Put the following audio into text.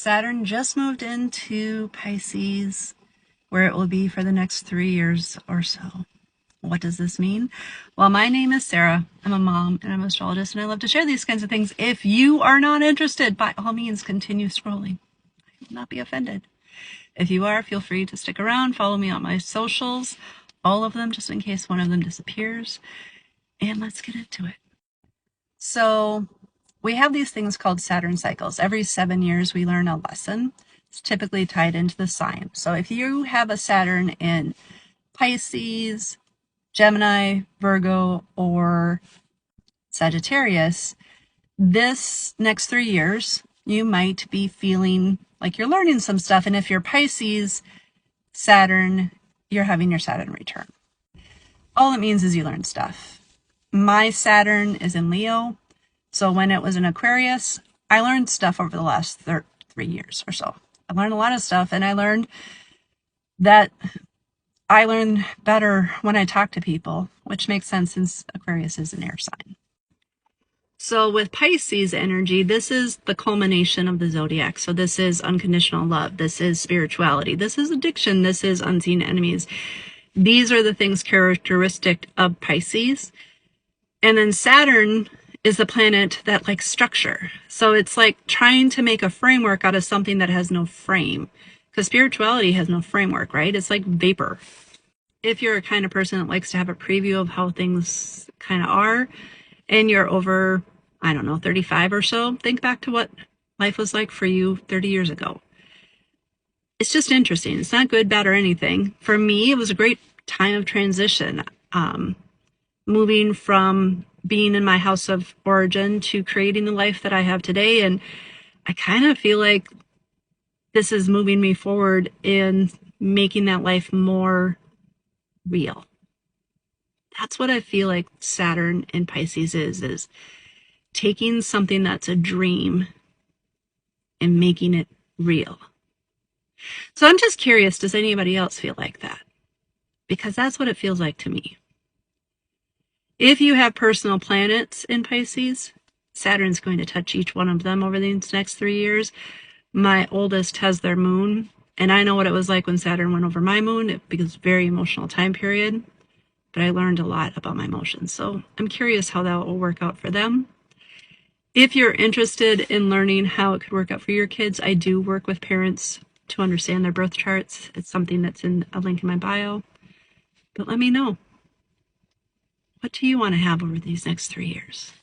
Saturn just moved into Pisces, where it will be for the next 3 years or so. What does this mean? Well, my name is Sarah. I'm a mom and I'm an astrologist, and I love to share these kinds of things. If you are not interested, by all means, continue scrolling. I will not be offended. If you are, feel free to stick around. Follow me on my socials, all of them, just in case one of them disappears. And let's get into it. So we have these things called Saturn cycles. Every 7 years, we learn a lesson. It's typically tied into the sign. So if you have a Saturn in Pisces, Gemini, Virgo, or Sagittarius, this next 3 years, you might be feeling like you're learning some stuff. And if you're Pisces, Saturn, you're having your Saturn return. All it means is you learn stuff. My Saturn is in Leo. So when it was in Aquarius, I learned stuff over the last 3 years or so. I learned a lot of stuff, and I learned that I learn better when I talk to people, which makes sense since Aquarius is an air sign. So with Pisces energy, this is the culmination of the zodiac. So this is unconditional love. This is spirituality. This is addiction. This is unseen enemies. These are the things characteristic of Pisces. And then Saturn is the planet that likes structure. So it's like trying to make a framework out of something that has no frame. Because spirituality has no framework, right? It's like vapor. If you're a kind of person that likes to have a preview of how things kind of are, and you're over, 35 or so, think back to what life was like for you 30 years ago. It's just interesting. It's not good, bad, or anything. For me, it was a great time of transition. Moving from being in my house of origin to creating the life that I have today. And I kind of feel like this is moving me forward in making that life more real. That's what I feel like Saturn in Pisces is taking something that's a dream and making it real. So I'm just curious, does anybody else feel like that? Because that's what it feels like to me. If you have personal planets in Pisces, Saturn's going to touch each one of them over these next 3 years. My oldest has their moon, and I know what it was like when Saturn went over my moon, because it's a very emotional time period, but I learned a lot about my emotions. So I'm curious how that will work out for them. If you're interested in learning how it could work out for your kids, I do work with parents to understand their birth charts. It's something that's in a link in my bio. But let me know. What do you want to have over these next 3 years?